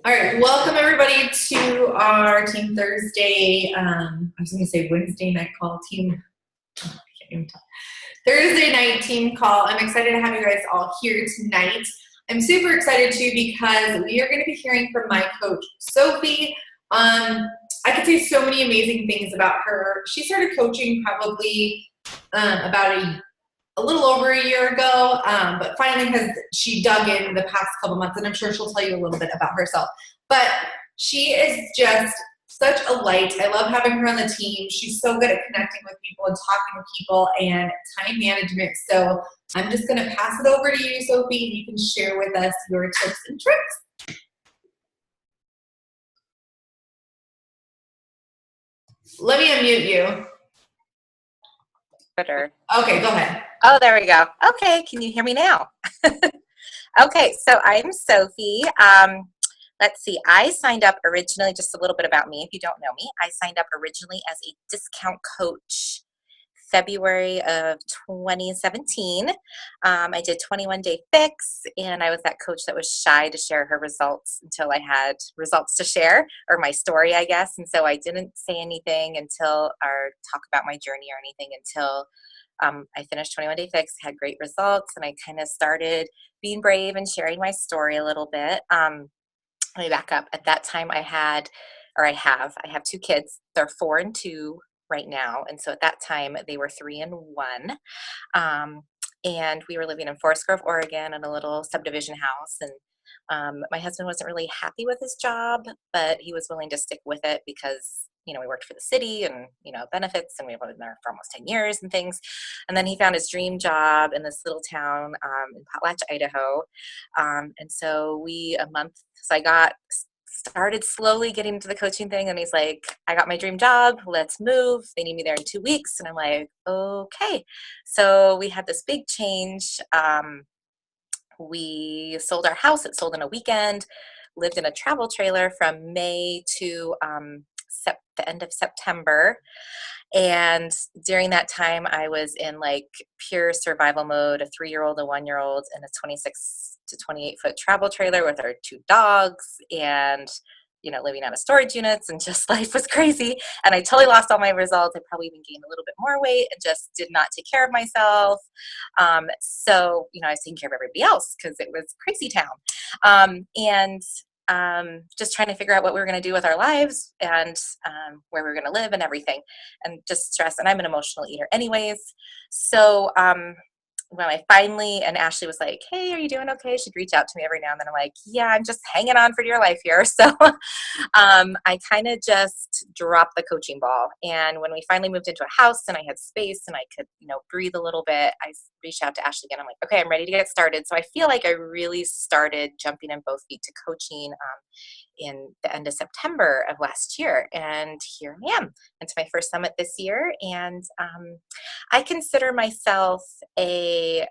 All right, welcome everybody to our Team Thursday. I was going to say Wednesday night call, team. Oh, I can't even talk. Thursday night team call. I'm excited to have you guys all here tonight. I'm super excited too because we are going to be hearing from my coach, Sophie. I could say so many amazing things about her. She started coaching probably about a little over a year ago, but finally she dug in the past couple months, and I'm sure she'll tell you a little bit about herself. But she is just such a light. I love having her on the team. She's so good at connecting with people and talking to people and time management. So I'm just going to pass it over to you, Sophie, and you can share with us your tips and tricks. Let me unmute you. Twitter. Okay, go ahead. Oh, there we go. Okay, can you hear me now? Okay, so I'm Sophie. Let's see, I signed up originally, just a little bit about me if you don't know me. I signed up originally as a discount coach February of 2017. I did 21-day fix, and I was that coach that was shy to share her results until I had results to share, or my story, I guess. And so I didn't say anything or talk about my journey or anything until I finished 21-day fix, had great results, and I kind of started being brave and sharing my story a little bit. Let me back up. At that time, I have 2 kids. They're 4 and 2 right now, and so at that time they were 3 and 1. And we were living in Forest Grove, Oregon, in a little subdivision house. And my husband wasn't really happy with his job, but he was willing to stick with it because we worked for the city and benefits, and we've been there for almost 10 years and things. And then he found his dream job in this little town in Potlatch, Idaho. And so I started slowly getting into the coaching thing, and he's like, I got my dream job, let's move. They need me there in 2 weeks. And I'm like, okay. So we had this big change. We sold our house. It sold in a weekend, lived in a travel trailer from May to the end of September. And during that time, I was in like pure survival mode, a 3-year-old, a 1-year-old, and a 26 to 28 foot travel trailer with our 2 dogs, and living out of storage units, and just life was crazy. And I totally lost all my results. I probably even gained a little bit more weight and just did not take care of myself. So I was taking care of everybody else because it was crazy town. And just trying to figure out what we were going to do with our lives, and where we were going to live and everything, and just stress. And I'm an emotional eater anyways. So when and Ashley was like, hey, are you doing okay? She'd reach out to me every now and then. I'm like, yeah, I'm just hanging on for dear life here. So I kind of just dropped the coaching ball. And when we finally moved into a house and I had space and I could, breathe a little bit, I reached out to Ashley again. I'm like, okay, I'm ready to get started. So I feel like I really started jumping in both feet to coaching in the end of September of last year. And here I am. It's my first summit this year. And I consider myself a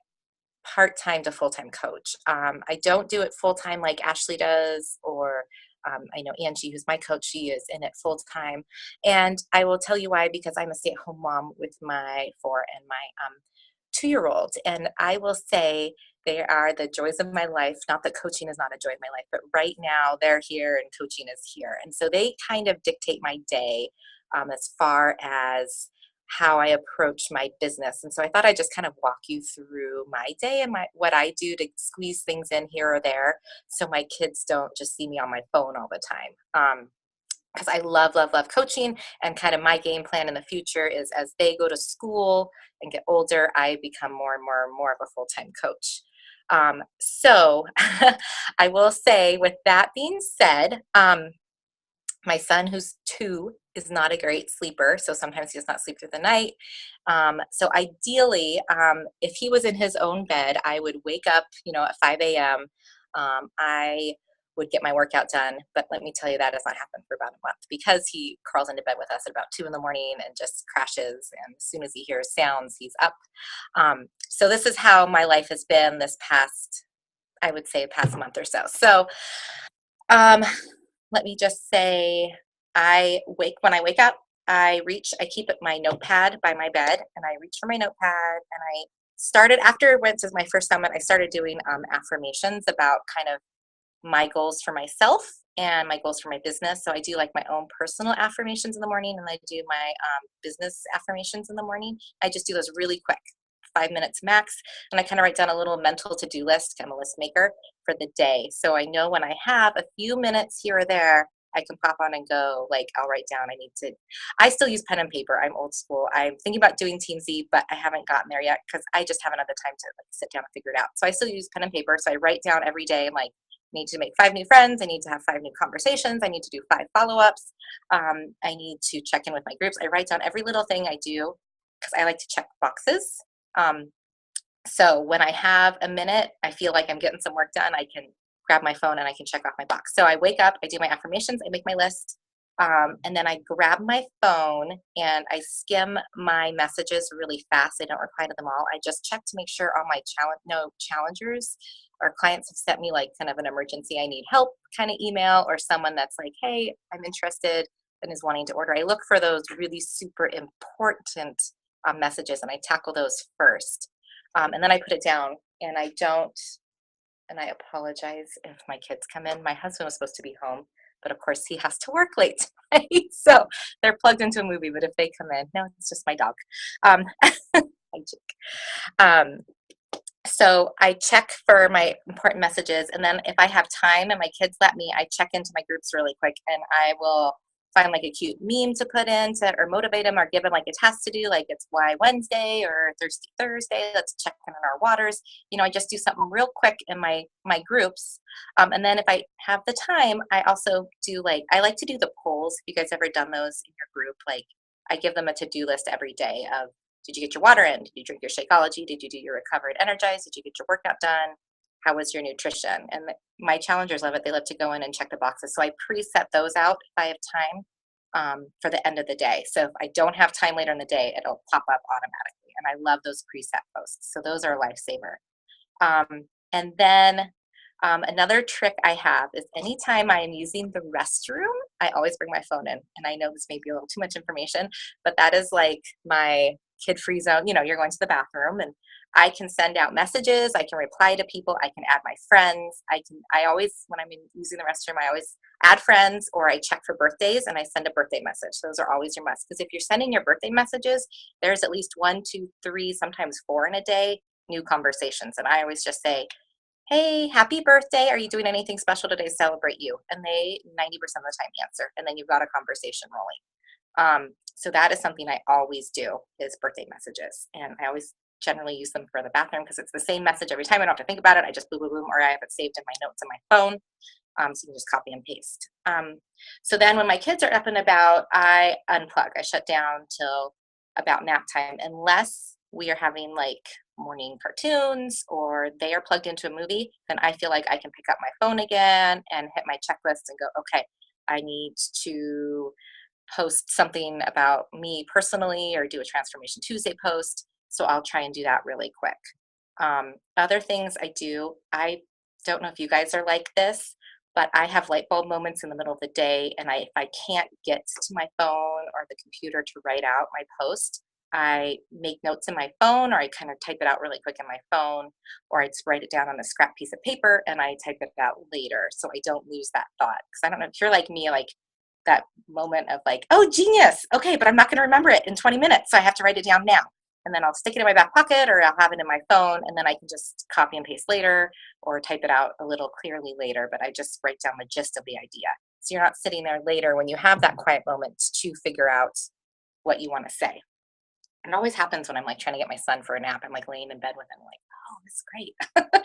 part-time to full-time coach. I don't do it full-time like Ashley does, or I know Angie, who's my coach, she is in it full-time. And I will tell you why, because I'm a stay-at-home mom with my 4 and my 2-year-old. And I will say they are the joys of my life. Not that coaching is not a joy of my life, but right now they're here and coaching is here. And so they kind of dictate my day as far as how I approach my business. And so I thought I'd just kind of walk you through my day and what I do to squeeze things in here or there, so my kids don't just see me on my phone all the time. Because I love, love, love coaching, and kind of my game plan in the future is as they go to school and get older, I become more and more and more of a full-time coach. So I will say, with that being said, my son, who's 2, is not a great sleeper, so sometimes he does not sleep through the night. So ideally, if he was in his own bed, I would wake up, at 5 a.m. I would get my workout done, but let me tell you, that does not happen for about a month, because he crawls into bed with us at about 2 in the morning and just crashes, and as soon as he hears sounds, he's up. So this is how my life has been this past month or so. So let me just say, when I wake up, I keep my notepad by my bed, and I reach for my notepad, and I started, afterwards, as my first summit, I started doing affirmations about kind of my goals for myself and my goals for my business. So I do like my own personal affirmations in the morning, and I do my business affirmations in the morning. I just do those really quick, 5 minutes max. And I kind of write down a little mental to-do list. I'm a list maker for the day. So I know when I have a few minutes here or there, I can pop on and go, like, I'll write down, I still use pen and paper. I'm old school. I'm thinking about doing Teamsy, but I haven't gotten there yet because I just haven't had the time to like sit down and figure it out. So I still use pen and paper. So I write down every day, like, need to make 5 new friends. I need to have 5 new conversations. I need to do 5 follow-ups. I need to check in with my groups. I write down every little thing I do because I like to check boxes. So when I have a minute, I feel like I'm getting some work done, I can grab my phone and I can check off my box. So I wake up, I do my affirmations, I make my list, and then I grab my phone and I skim my messages really fast. I don't reply to them all. I just check to make sure all my no challengers or clients have sent me like kind of an emergency, I need help kind of email, or someone that's like, hey, I'm interested and is wanting to order. I look for those really super important messages and I tackle those first. And then I put it down and I don't, and I apologize if my kids come in. My husband was supposed to be home, but of course he has to work late tonight. So they're plugged into a movie, but if they come in, no, it's just my dog. I joke. So I check for my important messages. And then if I have time and my kids let me, I check into my groups really quick and I will find like a cute meme to put in to, or motivate them or give them like a task to do, like it's Why Wednesday or Thirsty Thursday, let's check in on our waters. You know, I just do something real quick in my groups. And then if I have the time, I also do I like to do the polls. Have you guys ever done those in your group? Like I give them a to-do list every day of, did you get your water in? Did you drink your Shakeology? Did you do your Recover and Energize? Did you get your workout done? How was your nutrition? And my challengers love it. They love to go in and check the boxes. So I preset those out if I have time for the end of the day. So if I don't have time later in the day, it'll pop up automatically. And I love those preset posts. So those are a lifesaver. And then another trick I have is anytime I am using the restroom, I always bring my phone in. And I know this may be a little too much information, but that is like my kid-free zone. You know, you're going to the bathroom and I can send out messages. I can reply to people. I can add my friends. I always, when I'm using the restroom, I always add friends or I check for birthdays and I send a birthday message. Those are always your must. Because if you're sending your birthday messages, there's at least 1, 2, 3, sometimes 4 in a day, new conversations. And I always just say, hey, happy birthday. Are you doing anything special today to celebrate you? And they 90% of the time answer. And then you've got a conversation rolling. So that is something I always do is birthday messages. And I always generally use them for the bathroom because it's the same message every time. I don't have to think about it. I just boom, boom, boom, or I have it saved in my notes on my phone. So you can just copy and paste. So then when my kids are up and about, I unplug. I shut down till about nap time, unless we are having like morning cartoons or they are plugged into a movie, then I feel like I can pick up my phone again and hit my checklist and go, okay, I need to post something about me personally or do a Transformation Tuesday post. So I'll try and do that really quick. Other things I do, I don't know if you guys are like this, but I have light bulb moments in the middle of the day. And if I can't get to my phone or the computer to write out my post, I make notes in my phone or I kind of type it out really quick in my phone, or I just write it down on a scrap piece of paper and I type it out later so I don't lose that thought. Because I don't know if you're like me, like that moment of like, oh, genius. Okay, but I'm not going to remember it in 20 minutes. So I have to write it down now. And then I'll stick it in my back pocket or I'll have it in my phone and then I can just copy and paste later or type it out a little clearly later. But I just write down the gist of the idea. So you're not sitting there later when you have that quiet moment to figure out what you want to say. It always happens when I'm like trying to get my son for a nap. I'm like laying in bed with him, like, oh, this is great.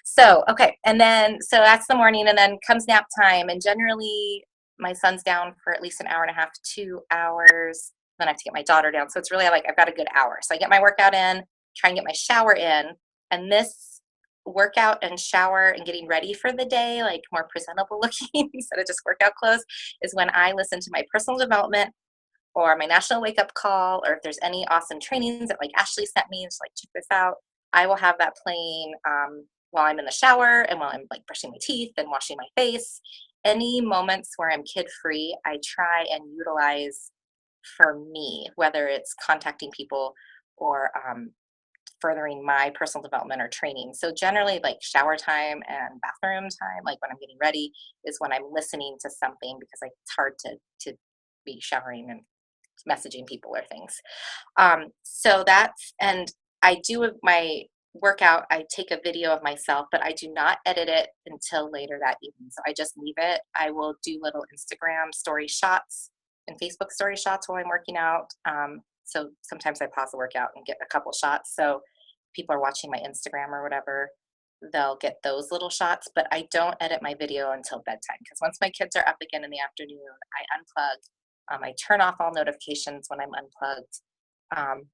So, okay. And then, so that's the morning and then comes nap time. And generally my son's down for at least an hour and a half, 2 hours. Then I have to get my daughter down. So it's really like, I've got a good hour. So I get my workout in, try and get my shower in. And this workout and shower and getting ready for the day, like more presentable looking instead of just workout clothes, is when I listen to my personal development or my national wake up call, or if there's any awesome trainings that like Ashley sent me, just like check this out. I will have that playing while I'm in the shower and while I'm like brushing my teeth and washing my face. Any moments where I'm kid free, I try and utilize for me, whether it's contacting people or furthering my personal development or training. So generally like shower time and bathroom time, like when I'm getting ready, is when I'm listening to something, because like it's hard to be showering and messaging people or things. So that's, and I do my workout, I take a video of myself, but I do not edit it until later that evening. So I just leave it. I will do little Instagram story shots and Facebook story shots while I'm working out. So sometimes I pause the workout and get a couple shots. So people are watching my Instagram or whatever, they'll get those little shots, but I don't edit my video until bedtime, because once my kids are up again in the afternoon, I unplug. I turn off all notifications when I'm unplugged.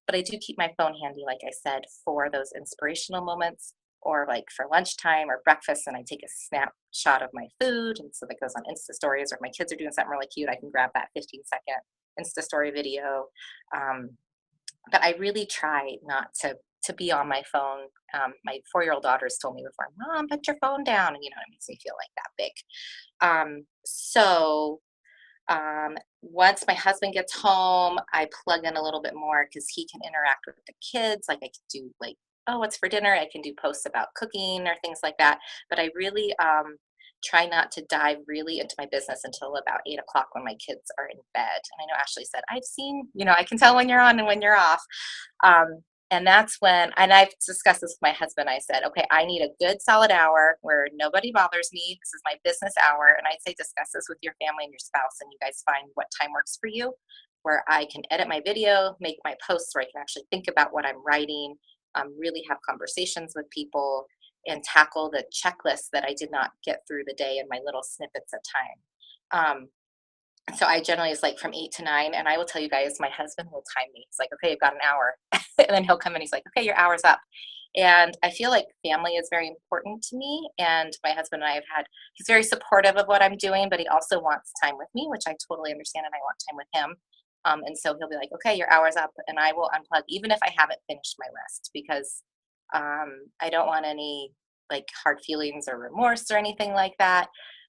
But I do keep my phone handy, like I said, for those inspirational moments, or like for lunchtime or breakfast, and I take a snapshot of my food. And so that goes on Insta stories, or if my kids are doing something really cute, I can grab that 15-second Insta story video. But I really try not to be on my phone. My 4-year-old daughter's told me before, Mom, put your phone down. And, it makes me feel like that big. Once my husband gets home, I plug in a little bit more because he can interact with the kids. Like I can do like, oh, what's for dinner? I can do posts about cooking or things like that. But I really try not to dive really into my business until about 8 o'clock when my kids are in bed. And I know Ashley said, I've seen, I can tell when you're on and when you're off. And that's when, and I've discussed this with my husband. I said, okay, I need a good solid hour where nobody bothers me. This is my business hour. And I'd say discuss this with your family and your spouse, and you guys find what time works for you, where I can edit my video, make my posts where I can actually think about what I'm writing, really have conversations with people, and tackle the checklist that I did not get through the day in my little snippets of time. So I generally is like from 8 to 9, and I will tell you guys, my husband will time me. He's like, okay, I've got an hour. And then he'll come in, he's like, okay, your hour's up. And I feel like family is very important to me. And my husband and I he's very supportive of what I'm doing, but he also wants time with me, which I totally understand. And I want time with him. And so he'll be like, okay, your hour's up. And I will unplug, even if I haven't finished my list, because I don't want any like hard feelings or remorse or anything like that.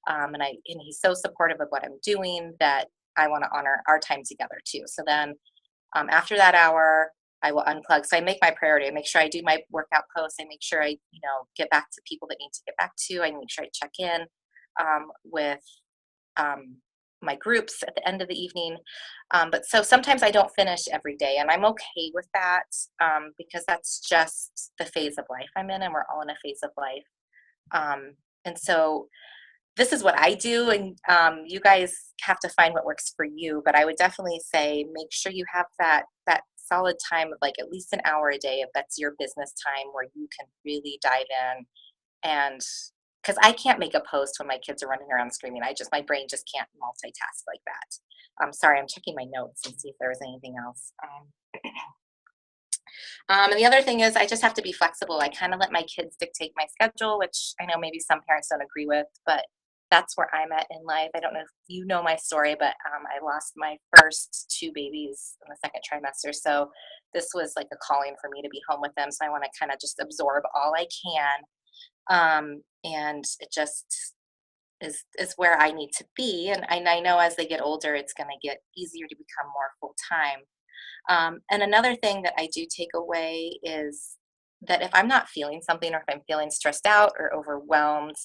And he's so supportive of what I'm doing that I want to honor our time together too. So then after that hour, I will unplug. So I make my priority. I make sure I do my workout posts. I make sure I, get back to people that need to get back to. I make sure I check in with my groups at the end of the evening. But so sometimes I don't finish every day, and I'm okay with that because that's just the phase of life I'm in, and we're all in a phase of life. And so this is what I do, and you guys have to find what works for you. But I would definitely say make sure you have that solid time of like at least an hour a day, if that's your business time, where you can really dive in. And because I can't make a post when my kids are running around screaming, my brain just can't multitask like that. I'm sorry, I'm checking my notes and see if there was anything else. And the other thing is I just have to be flexible. I kind of let my kids dictate my schedule, which I know maybe some parents don't agree with, but that's where I'm at in life. I don't know if you know my story, but I lost my first 2 babies in the second trimester. So this was like a calling for me to be home with them. So I want to kind of just absorb all I can. And it just is where I need to be. And I know as they get older, it's going to get easier to become more full time. And another thing that I do take away is that if I'm not feeling something, or if I'm feeling stressed out or overwhelmed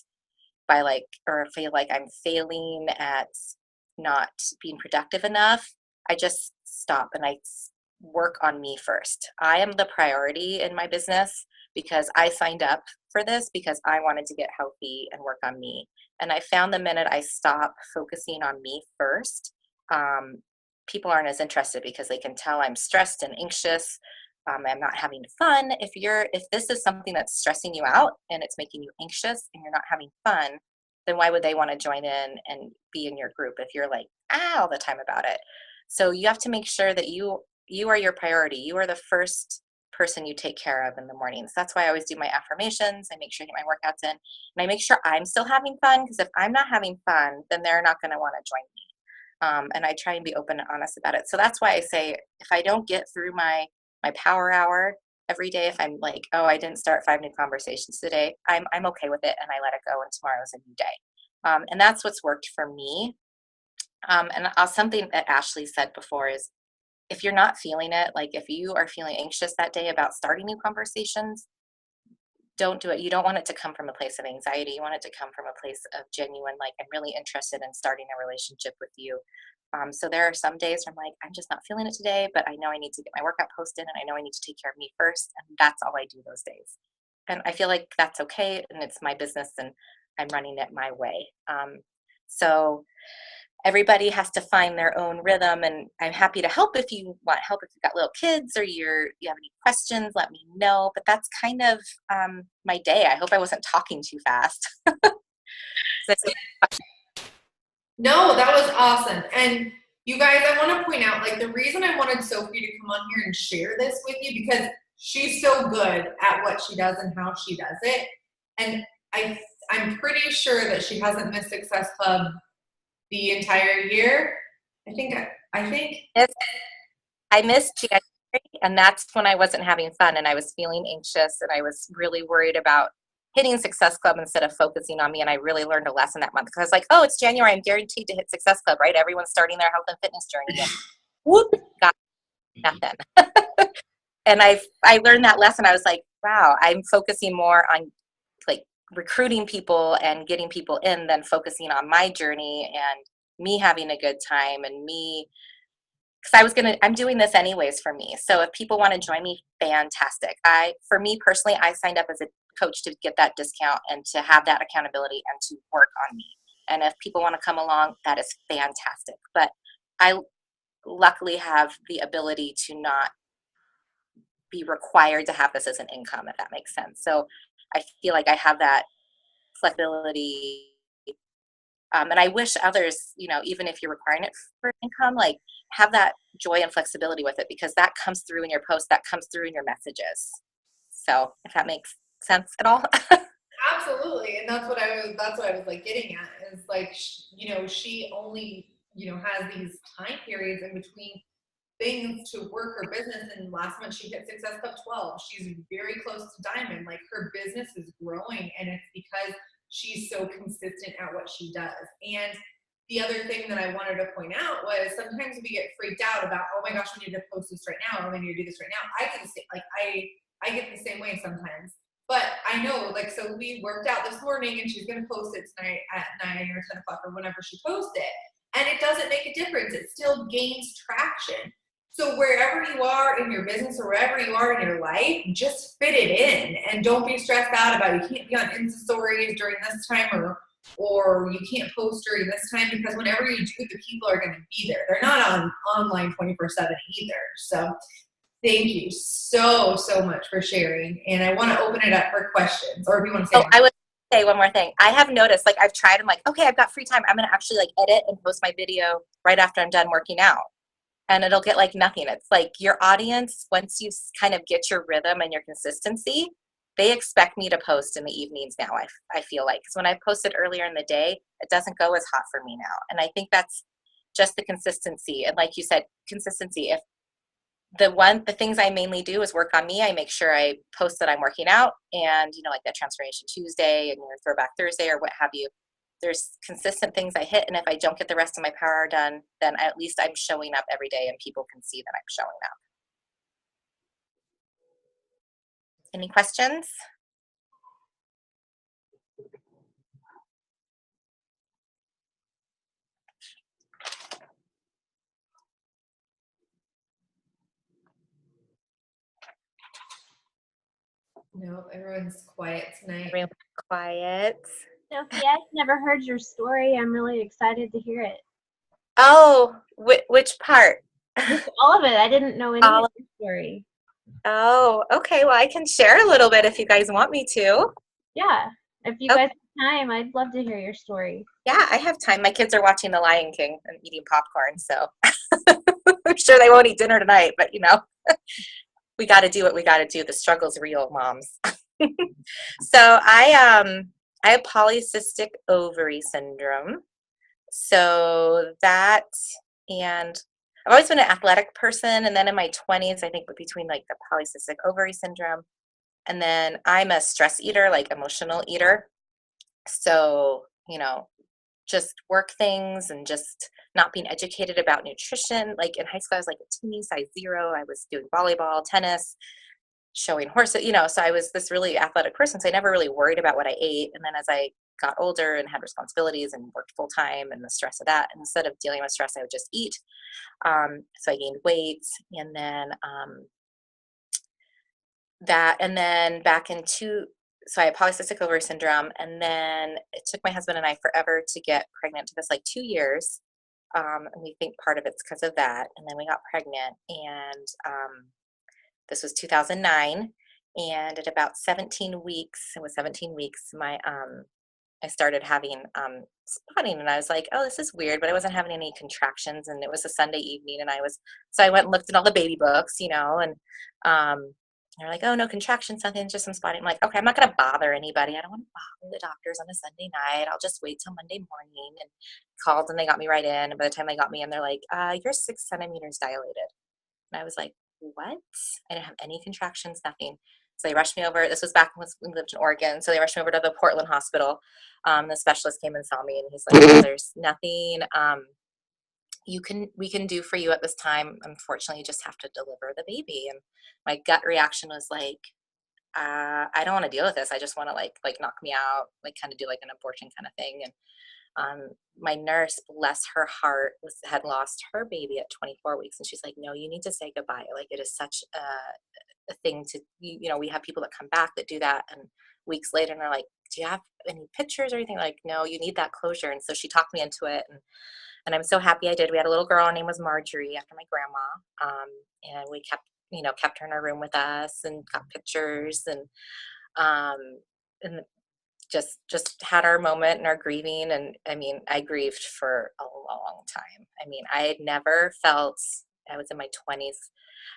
by or feel like I'm failing at not being productive enough, I just stop and I work on me first. I am the priority in my business because I signed up for this because I wanted to get healthy and work on me. And I found the minute I stop focusing on me first, people aren't as interested because they can tell I'm stressed and anxious. I'm not having fun. If this is something that's stressing you out and it's making you anxious and you're not having fun, then why would they want to join in and be in your group if you're like all the time about it? So you have to make sure that you are your priority. You are the first person you take care of in the mornings. That's why I always do my affirmations. I make sure I get my workouts in, and I make sure I'm still having fun, because if I'm not having fun, then they're not going to want to join me. And I try and be open and honest about it. So that's why I say if I don't get through my power hour every day, if I'm like, oh, I didn't start 5 new conversations today, I'm okay with it and I let it go, and tomorrow's a new day. And that's what's worked for me. And something that Ashley said before is, if you're not feeling it, like if you are feeling anxious that day about starting new conversations, don't do it. You don't want it to come from a place of anxiety. You want it to come from a place of genuine, like, I'm really interested in starting a relationship with you. So there are some days where I'm like, I'm just not feeling it today, but I know I need to get my workout posted and I know I need to take care of me first. And that's all I do those days. And I feel like that's okay. And it's my business and I'm running it my way. So everybody has to find their own rhythm, and I'm happy to help if you want help. If you've got little kids or you have any questions, let me know. But that's kind of my day. I hope I wasn't talking too fast. No, that was awesome. And you guys, I want to point out, like, the reason I wanted Sophie to come on here and share this with you, because she's so good at what she does and how she does it. And I'm pretty sure that she hasn't missed Success Club the entire year. I think Yes, I missed January, and that's when I wasn't having fun and I was feeling anxious and I was really worried about hitting Success Club instead of focusing on me. And I really learned a lesson that month because I was like, oh, it's January. I'm guaranteed to hit Success Club, right? Everyone's starting their health and fitness journey. And whoop, got nothing. And I learned that lesson. I was like, wow, I'm focusing more on like recruiting people and getting people in than focusing on my journey and me having a good time and me, because I'm doing this anyways for me. So if people want to join me, fantastic. For me personally, I signed up as a coach to get that discount and to have that accountability and to work on me. And if people want to come along, that is fantastic. But I luckily have the ability to not be required to have this as an income, if that makes sense. So I feel like I have that flexibility. And I wish others, even if you're requiring it for income, like have that joy and flexibility with it, because that comes through in your posts, that comes through in your messages. So if that makes sense at all. absolutely. And that's what I was like getting at is like, she only, has these time periods in between things to work her business. And last month she hit Success Club 12. She's very close to Diamond. Like, her business is growing, and it's because she's so consistent at what she does. And the other thing that I wanted to point out was sometimes we get freaked out about, oh my gosh, we need to post this right now, or we need to do this right now. I get the same way sometimes. But I know, like, so we worked out this morning and she's gonna post it tonight at 9 or 10 o'clock or whenever she posts it. And it doesn't make a difference. It still gains traction. So wherever you are in your business or wherever you are in your life, just fit it in and don't be stressed out about you can't be on Insta stories during this time or you can't post during this time, because whenever you do, the people are going to be there. They're not on online 24/7 either. So thank you so much for sharing. And I want to open it up for questions, or if you want to say I would say one more thing. I have noticed, like, I've tried, I'm like, okay, I've got free time. I'm going to actually like edit and post my video right after I'm done working out. And it'll get like nothing. It's like your audience, once you kind of get your rhythm and your consistency, they expect me to post in the evenings now, I feel like. Because when I posted earlier in the day, it doesn't go as hot for me now. And I think that's just the consistency. And like you said, consistency. If the things I mainly do is work on me, I make sure I post that I'm working out, and, like that Transformation Tuesday and your Throwback Thursday or what have you. There's consistent things I hit, and if I don't get the rest of my power done, then at least I'm showing up every day and people can see that I'm showing up. Any questions? no, everyone's quiet tonight. Real quiet. Sophie, I've never heard your story. I'm really excited to hear it. Oh, which part? Just all of it. I didn't know any of your story. Oh, okay. Well, I can share a little bit if you guys want me to. Yeah. If you guys have time, I'd love to hear your story. Yeah, I have time. My kids are watching The Lion King and eating popcorn, so I'm sure they won't eat dinner tonight, but we got to do what we got to do. The struggle's real, moms. So I have polycystic ovary syndrome. So that, and I've always been an athletic person, and then in my 20s, I think between like the polycystic ovary syndrome, and then I'm a stress eater, like emotional eater. So, just work things and just not being educated about nutrition. Like in high school, I was like a teeny size 0. I was doing volleyball, tennis, showing horses, so I was this really athletic person. So I never really worried about what I ate. And then as I got older and had responsibilities and worked full time and the stress of that, instead of dealing with stress, I would just eat. So I gained weight, and then so I had polycystic ovary syndrome, and then it took my husband and I forever to get pregnant. It took us like 2 years. And we think part of it's because of that. And then we got pregnant, and this was 2009. And at about 17 weeks, it was 17 weeks, I started having spotting, and I was like, oh, this is weird, but I wasn't having any contractions, and it was a Sunday evening, and so I went and looked at all the baby books, and they're like, oh, no contractions, nothing, just some spotting. I'm like, okay, I'm not going to bother anybody. I don't want to bother the doctors on a Sunday night. I'll just wait till Monday morning. And called, and they got me right in. And by the time they got me in, they're like, you're 6 centimeters dilated. And I was like, what? I didn't have any contractions, nothing. So they rushed me over. This was back when we lived in Oregon. So they rushed me over to the Portland hospital. The specialist came and saw me, and he's like, there's nothing we can do for you at this time. Unfortunately, you just have to deliver the baby. And my gut reaction was like, I don't want to deal with this. I just want to like knock me out, like kind of do like an abortion kind of thing. And my nurse, bless her heart, had lost her baby at 24 weeks. And she's like, no, you need to say goodbye. Like, it is such a thing to, we have people that come back that do that. And weeks later, and they're like, do you have any pictures or anything? Like, no, you need that closure. And so she talked me into it. And I'm so happy I did. We had a little girl, her name was Marjorie, after my grandma. And we kept her in our room with us and got pictures, and just had our moment and our grieving. And I mean, I grieved for a long time. I mean, I had never felt, I was in my 20s.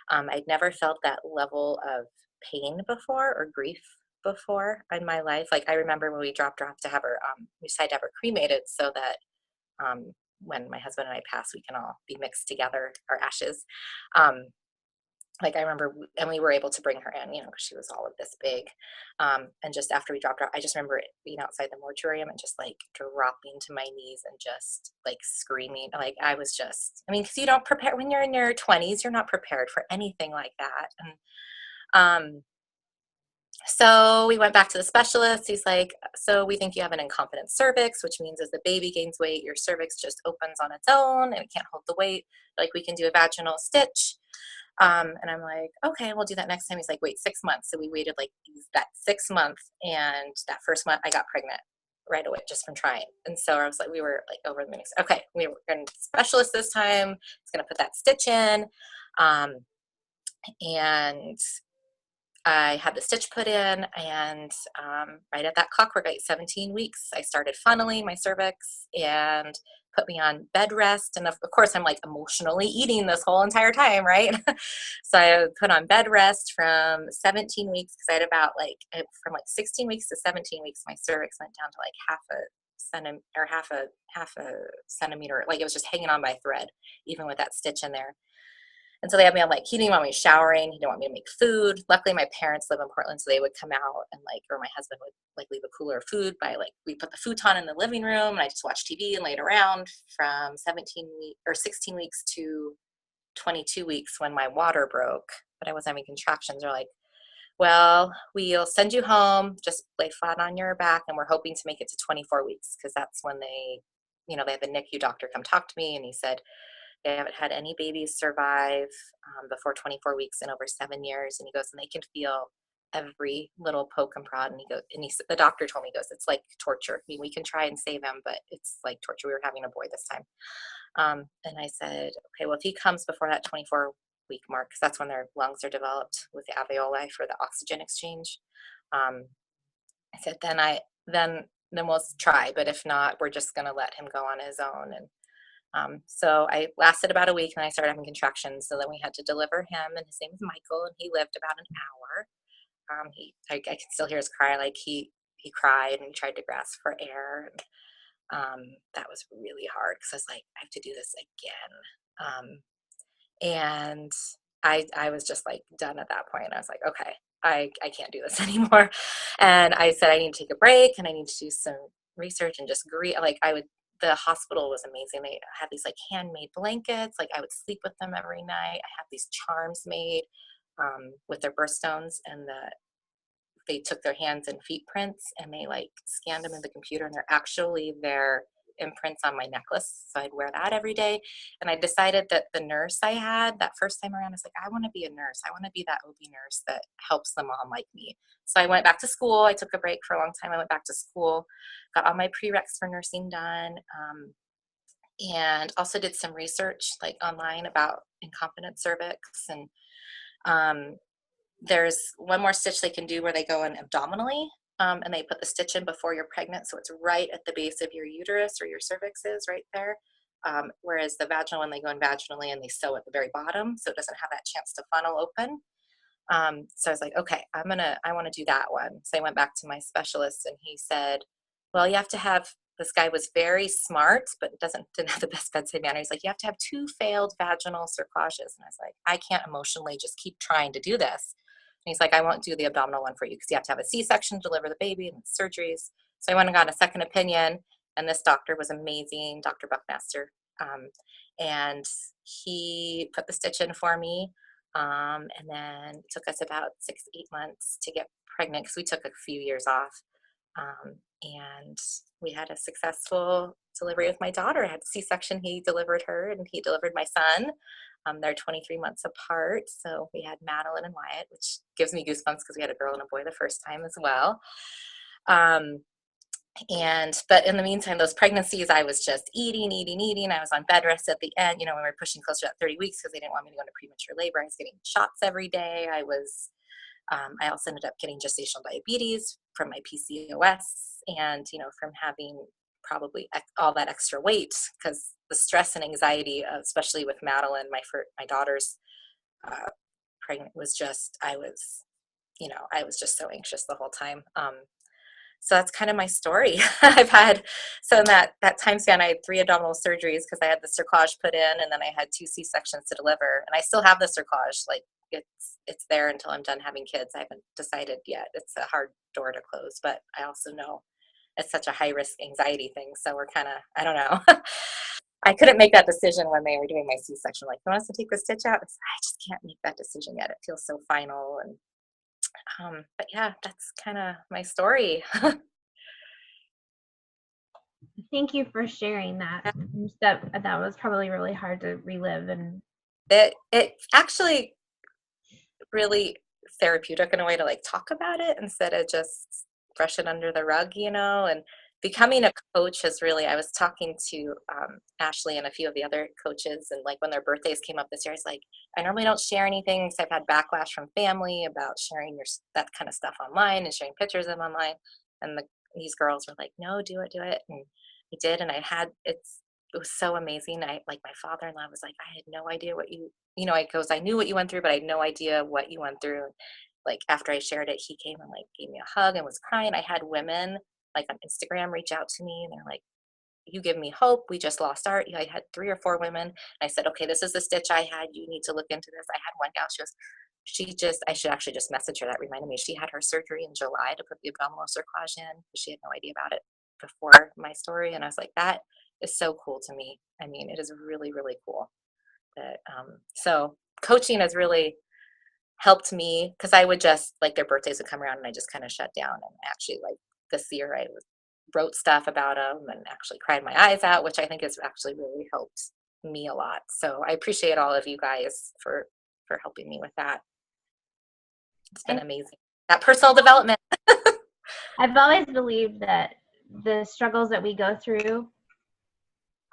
I'd never felt that level of pain before, or grief before in my life. Like, I remember when we dropped her off to have her, we decided to have her cremated so that when my husband and I pass, we can all be mixed together, our ashes. Like, I remember, and we were able to bring her in, because she was all of this big. And just after we dropped her, I just remember being outside the mortuarium and just like dropping to my knees and just like screaming. Like, I was just, because you don't prepare when you're in your 20s, you're not prepared for anything like that. And so we went back to the specialist. He's like, so we think you have an incompetent cervix, which means as the baby gains weight, your cervix just opens on its own and it can't hold the weight. Like, we can do a vaginal stitch. And I'm like, okay, we'll do that next time. He's like, wait 6 months. So we waited like that 6 months, and that first month I got pregnant right away just from trying. And so I was like, we were like over the moon. Okay, we were going to specialist this time. He's going to put that stitch in. And I had the stitch put in, and right at that clockwork, at 17 weeks, I started funneling my cervix and put me on bed rest. And of course, I'm like emotionally eating this whole entire time, right? So I put on bed rest from 17 weeks, because I had about from 16 weeks to 17 weeks, my cervix went down to like half a centimeter. Like, it was just hanging on by a thread, even with that stitch in there. And so they had me on he didn't want me showering. He didn't want me to make food. Luckily, my parents live in Portland, so they would come out and or my husband would leave a cooler of food by we put the futon in the living room, and I just watched TV and laid around from 16 weeks to 22 weeks when my water broke, but I wasn't having contractions. They're like, well, we'll send you home, just lay flat on your back, and we're hoping to make it to 24 weeks, because that's when they had the NICU doctor come talk to me, and he said, they haven't had any babies survive before 24 weeks in over 7 years. And he goes, and they can feel every little poke and prod. And the doctor told me, he goes, it's like torture. We can try and save him, but it's like torture. We were having a boy this time. And I said, okay, well, if he comes before that 24-week mark, because that's when their lungs are developed with the alveoli for the oxygen exchange. I said, then we'll try. But if not, we're just going to let him go on his own. And so I lasted about a week, and I started having contractions. So then we had to deliver him, and his name is Michael, and he lived about an hour. I can still hear his cry. Like, he cried, and he tried to grasp for air. And that was really hard, because I was like, I have to do this again. And I was just like done at that point. I was like, okay, I can't do this anymore. And I said, I need to take a break, and I need to do some research and just grieve. Like, I would the hospital was amazing. They had these like handmade blankets. Like I would sleep with them every night. I have these charms made with their birthstones, and they took their hands and feet prints and they like scanned them in the computer, and they're actually their imprints on my necklace. So I'd wear that every day. And I decided that the nurse I had that first time around, I was like, I want to be a nurse. I want to be that OB nurse that helps the mom like me. So I went back to school. I took a break for a long time. I went back to school, got all my prereqs for nursing done, and also did some research like online about incontinent cervix. And there's one more stitch they can do where they go in abdominally, and they put the stitch in before you're pregnant, so it's right at the base of your uterus, or your cervix is right there. Whereas the vaginal one, they go in vaginally and they sew at the very bottom, so it doesn't have that chance to funnel open. So I was like, okay, I want to do that one. So I went back to my specialist, and he said, well, you have to have, this guy was very smart, but didn't have the best bedside manner. He's like, you have to have 2 failed vaginal cerclages. And I was like, I can't emotionally just keep trying to do this. And he's like, I won't do the abdominal one for you because you have to have a C-section to deliver the baby and surgeries. So I went and got a second opinion, and this doctor was amazing, Dr. Buckmaster. And he put the stitch in for me. And then it took us about 6-8 months to get pregnant because we took a few years off. And we had a successful delivery with my daughter. I had a C-section. He delivered her, and he delivered my son. They're 23 months apart. So we had Madeline and Wyatt, which gives me goosebumps because we had a girl and a boy the first time as well. But in the meantime, those pregnancies, I was just eating. I was on bed rest at the end, when we were pushing closer to 30 weeks because they didn't want me to go into premature labor. I was getting shots every day. I also ended up getting gestational diabetes from my PCOS, and, from having probably all that extra weight, because the stress and anxiety, especially with Madeline, my daughter's pregnant, was just, I was just so anxious the whole time. So that's kind of my story. So in that time span, I had 3 abdominal surgeries because I had the cerclage put in, and then I had 2 C-sections to deliver. And I still have the cerclage. Like it's there until I'm done having kids. I haven't decided yet. It's a hard door to close, but I also know it's such a high risk anxiety thing. So we're kind of, I don't know. I couldn't make that decision when they were doing my C-section. Like, you want us to take the stitch out? I just can't make that decision yet. It feels so final. And but yeah, that's kind of my story. Thank you for sharing that. That was probably really hard to relive, and it's actually really therapeutic in a way to like talk about it instead of just brush it under the rug, and becoming a coach has really, I was talking to Ashley and a few of the other coaches, and like when their birthdays came up this year, it's like, I normally don't share anything because I've had backlash from family about sharing that kind of stuff online and sharing pictures of them online. And these girls were like, no, do it. And I did. And it was so amazing. My father-in-law was like, I had no idea what I knew what you went through, but I had no idea what you went through. Like after I shared it, he came and like gave me a hug and was crying. I had women like on Instagram reach out to me, and they're like, you give me hope. We just lost I had 3 or 4 women. And I said, okay, this is the stitch I had. You need to look into this. I had one gal, I should actually just message her. That reminded me. She had her surgery in July to put the abdominal cerclage in. She had no idea about it before my story. And I was like, that is so cool to me. I mean, it is really, really cool. So coaching has really helped me, because I would just, like, their birthdays would come around and I just kind of shut down. And actually, like this year, I wrote stuff about them and actually cried my eyes out, which I think has actually really helped me a lot. So I appreciate all of you guys for helping me with that. It's been amazing. That personal development. I've always believed that the struggles that we go through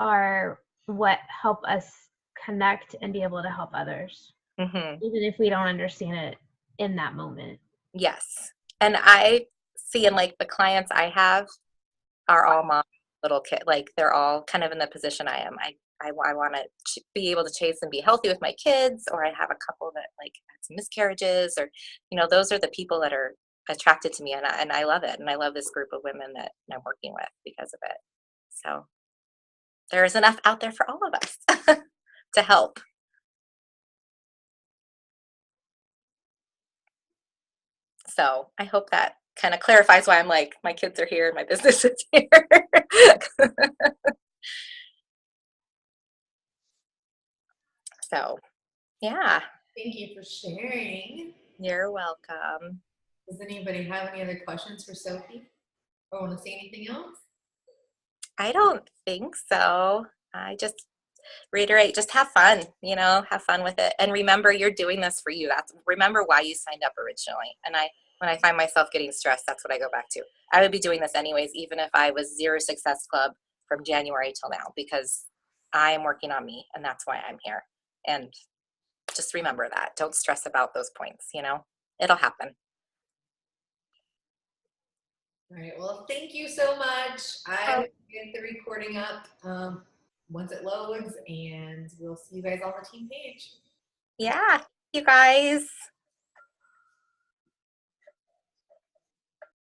are what help us connect and be able to help others, even if we don't understand it in that moment. Yes. And I see, in like the clients I have are all moms, little kid, like they're all kind of in the position I am. I want to be able to chase and be healthy with my kids, or I have a couple that like had some miscarriages, or, those are the people that are attracted to me, and I love it. And I love this group of women that I'm working with because of it. So there is enough out there for all of us to help. So I hope that kind of clarifies why I'm like, my kids are here and my business is here. So, yeah. Thank you for sharing. You're welcome. Does anybody have any other questions for Sophie? Or want to say anything else? I don't think so. I just reiterate, just have fun, have fun with it. And remember, you're doing this for you. Remember why you signed up originally. And when I find myself getting stressed, that's what I go back to. I would be doing this anyways, even if I was Zero Success Club from January till now, because I am working on me and that's why I'm here. And just remember that. Don't stress about those points, it'll happen. All right. Well, thank you so much. I will get the recording up once it loads, and we'll see you guys on the team page. Yeah, you guys.